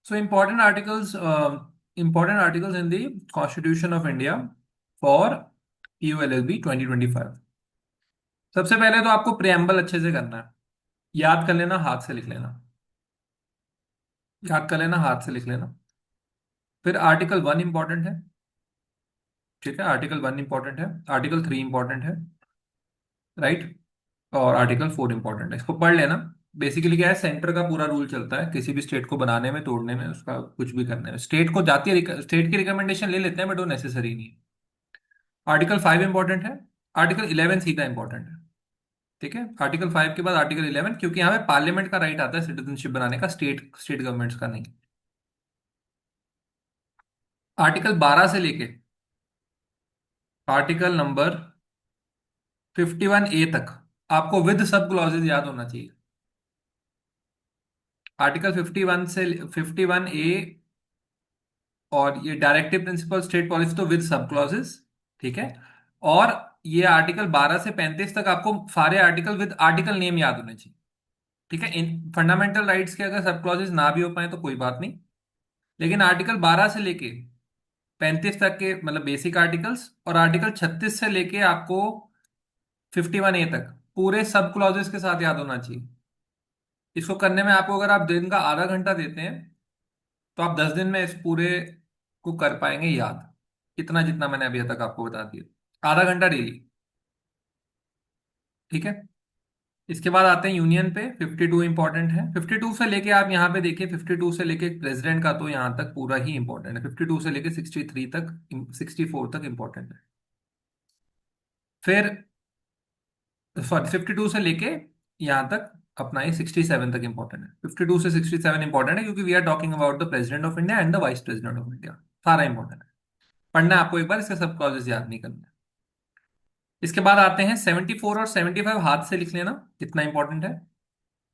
So important articles in the Constitution of India for PULLB 2025. सबसे पहले तो आपको प्रियम्बल अच्छे से करना है। याद कर लेना, हाथ से लिख लेना। याद कर लेना, हाथ से लिख लेना। फिर आर्टिकल 1 इंपॉर्टेंट है। ठीक है, आर्टिकल 1 इंपॉर्टेंट है। आर्टिकल 3 इंपॉर्टेंट है। राइट। और आर्टिकल 4 इंपॉर्टेंट है, इसको पढ़ लेना। बेसिकली क्या है, सेंटर का पूरा रूल चलता है किसी भी स्टेट को बनाने में, तोड़ने में, उसका कुछ भी करने में। स्टेट को जाती है, स्टेट की रिकमेंडेशन ले लेते हैं, बट वो नेसेसरी नहीं है। आर्टिकल 5 इंपॉर्टेंट है। आर्टिकल 11 सीधा इंपॉर्टेंट है। ठीक है, आर्टिकल 5 के बाद आर्टिकल 11, क्योंकि यहाँ पे पार्लियामेंट का राइट आता है सिटीजनशिप बनाने का, स्टेट स्टेट गवर्नमेंट्स का नहीं। आर्टिकल 12 से लेके आर्टिकल नंबर 51A तक आपको विद सब क्लॉजेज याद होना चाहिए। आर्टिकल 51 से 51A और ये डायरेक्टिव प्रिंसिपल स्टेट पॉलिसी तो विद सब क्लॉजेस। ठीक है। और ये आर्टिकल 12 से 35 तक आपको सारे आर्टिकल विद आर्टिकल नेम याद होने चाहिए। ठीक है, इन फंडामेंटल राइट्स के अगर सब क्लॉजेस ना भी हो पाए तो कोई बात नहीं। लेकिन आर्टिकल 12 से लेके 35 तक के मतलब बेसिक आर्टिकल्स, और आर्टिकल 36 से लेके आपको 51A तक पूरे सब क्लॉजेस के साथ याद होना चाहिए। इसको करने में आपको, अगर आप दिन का आधा घंटा देते हैं, तो आप 10 दिन में इस पूरे को कर पाएंगे याद। इतना जितना मैंने अभी तक आपको बता दिया, आधा घंटा डेली। ठीक है। इसके बाद आते हैं यूनियन पे। 52 इंपॉर्टेंट है। 52 से लेके आप यहाँ पे देखिए, 52 से लेके प्रेसिडेंट का तो यहाँ तक पूरा ही इंपॉर्टेंट है। 52 से लेके 63 तक, 64 तक इंपॉर्टेंट है। फिर सॉरी, 52 से लेके यहाँ तक अपना ये 67 तक इंपॉर्टेंट है। 52 से 67 इंपॉर्टेंट है क्योंकि we are talking about the president of India and the vice president of India. सारा इंपॉर्टेंट है। पढ़ना है आपको एक बार, इसके सब क्लॉजेस याद नहीं करना है। इसके बाद आते हैं 74 और 75, हाथ से लिख लेना कितना इंपॉर्टेंट है।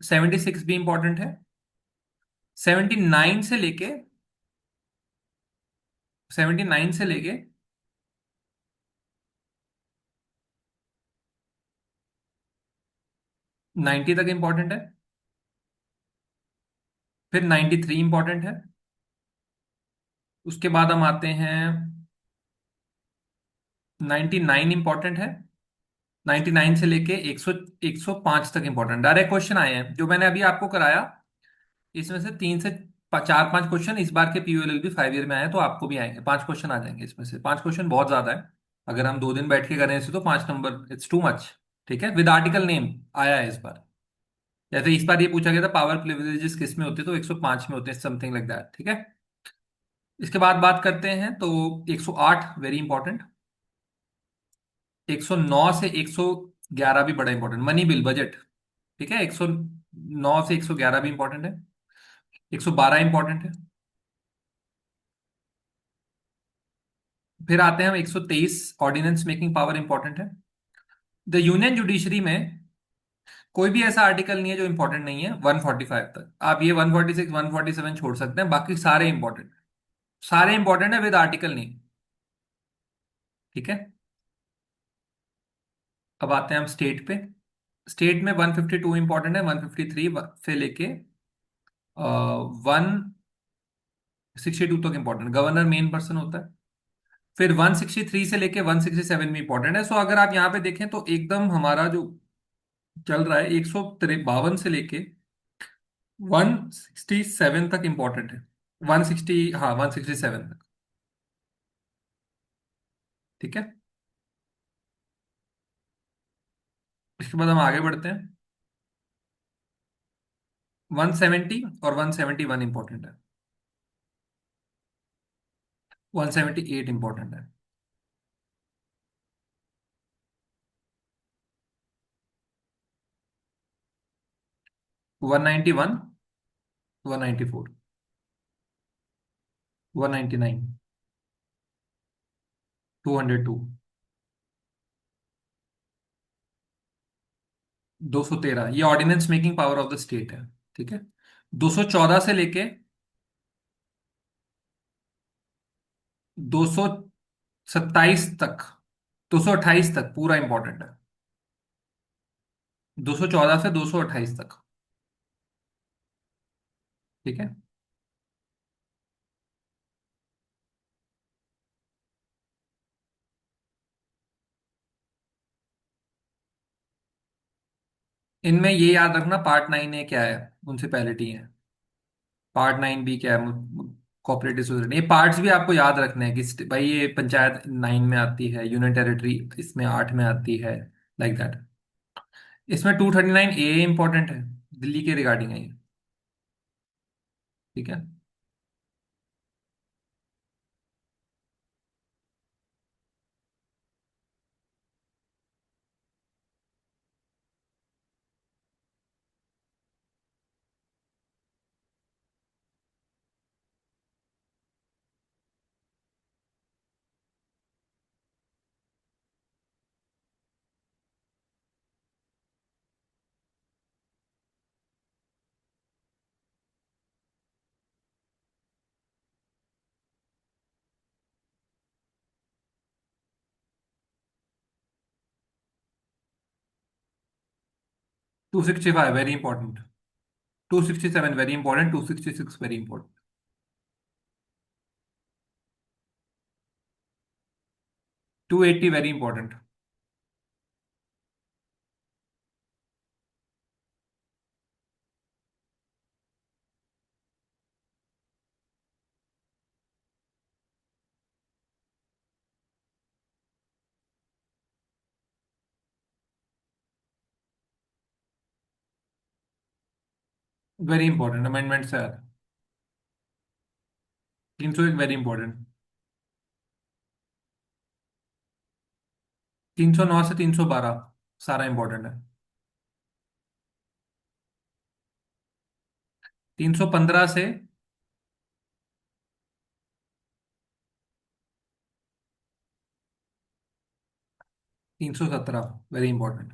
76 भी इंपॉर्टेंट है। 79 से लेके 79 से लेके 90 तक इंपॉर्टेंट है। फिर 93 इंपॉर्टेंट है। उसके बाद हम आते हैं 99 इंपॉर्टेंट है। 99 से लेके 105 तक इंपॉर्टेंट। डायरेक्ट क्वेश्चन आए हैं जो मैंने अभी आपको कराया, इसमें से 3 से 4 5 क्वेश्चन इस बार के PULLB 5 ईयर में आए हैं, तो आपको भी आएंगे। 5 क्वेश्चन आ जाएंगे इसमें से। 5 क्वेश्चन बहुत ज्यादा है। अगर हम 2 दिन बैठ के करें इसे तो 5 नंबर इट्स टू मच। ठीक है, विद आर्टिकल नेम आया है इस बार। जैसे इस बार ये पूछा गया था पावर प्रिविलेजेस किस में होते हैं, तो 105 में होते हैं, समथिंग लाइक दैट। ठीक है। इसके बाद बात करते हैं तो 108 वेरी इंपॉर्टेंट। 109 से 111 भी बड़ा इंपॉर्टेंट, मनी बिल बजट। ठीक है, 109 से 111 भी इंपॉर्टेंट है। 112 इंपॉर्टेंट है। फिर आते हैं हम 123, ऑर्डिनेंस मेकिंग पावर इंपॉर्टेंट है। द यूनियन जुडिशरी में कोई भी ऐसा आर्टिकल नहीं है जो इंपॉर्टेंट नहीं है। 145 तक आप ये 146 147 छोड़ सकते हैं, बाकी सारे इंपॉर्टेंट। सारे इंपॉर्टेंट है विद आर्टिकल नहीं। ठीक है। अब आते हैं हम स्टेट पे। स्टेट में 152 इंपॉर्टेंट है। 153 से लेके 162 तक इंपॉर्टेंट, गवर्नर मेन पर्सन होता है। फिर 163 से लेके 167 भी इंपॉर्टेंट है। सो अगर आप यहाँ पे देखें तो एकदम हमारा जो चल रहा है 152 से लेके 167 तक इंपॉर्टेंट है। 160, हाँ 167 तक। ठीक है। इसके बाद हम आगे बढ़ते हैं। 170 और 171 इंपॉर्टेंट है। 178 इंपॉर्टेंट है। 191, 194, 199, 202, 213, ये ordinance making power of the state है। ठीक है। 214 से लेके 227 तक, 228 तक पूरा इंपॉर्टेंट है। 214 से 228 तक। ठीक है। इनमें ये याद रखना पार्ट 9 है क्या है, म्यूनसिपैलिटी है। पार्ट 9 भी क्या है, कोऑपरेटिव सोसाइटी। ये पार्ट्स भी आपको याद रखने हैं कि भाई ये पंचायत 9 में आती है, यूनियन टेरिटरी इसमें 8 में आती है, लाइक दैट। इसमें 239 ए इंपॉर्टेंट है, दिल्ली के रिगार्डिंग है ये। ठीक है। 265 very important. 267 very important. 266 very important. 280 very important. Very important amendment से यार। 301 वेरी इंपॉर्टेंट। 309 से 312 सारा इंपॉर्टेंट है। 315 से 317 वेरी इंपॉर्टेंट।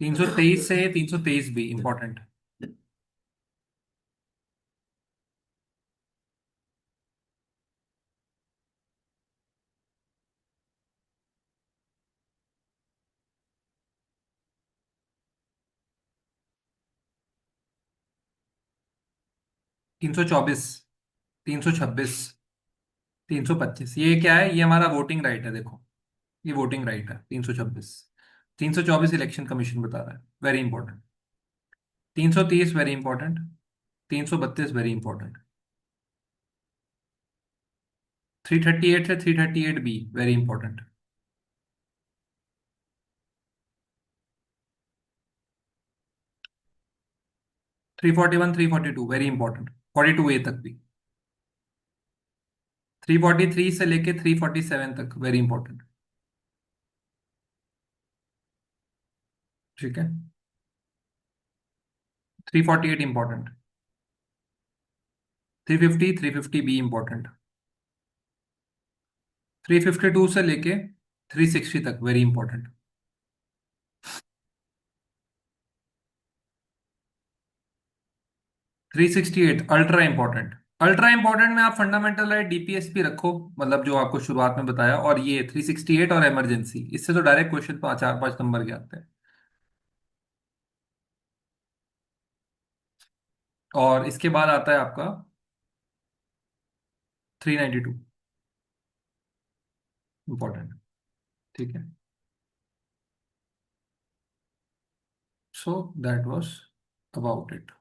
323 से 323 भी इंपॉर्टेंट। 324। 326। 325 ये क्या है, ये हमारा वोटिंग राइट है देखो। ये वोटिंग राइट है 326। 324 इलेक्शन कमीशन बता रहा है, very important. 330 very important. 332 very important. 338 से 338 be very important. 341 342 very important. 42 ए तक भी। 343 से लेके 347 तक वेरी इंपॉर्टेंट। ठीक है। 348 इंपॉर्टेंट। 350 be important. 352 से लेके 360 तक very important. 368 ultra important. Ultra important में आप फंडामेंटल राइट डीपीएसपी रखो, मतलब जो आपको शुरुआत में बताया, और ये 368 और इमरजेंसी, इससे तो डायरेक्ट क्वेश्चन 4 5 नंबर के आते हैं। और इसके बाद आता है आपका 392 इंपॉर्टेंट। ठीक है। So that was about it.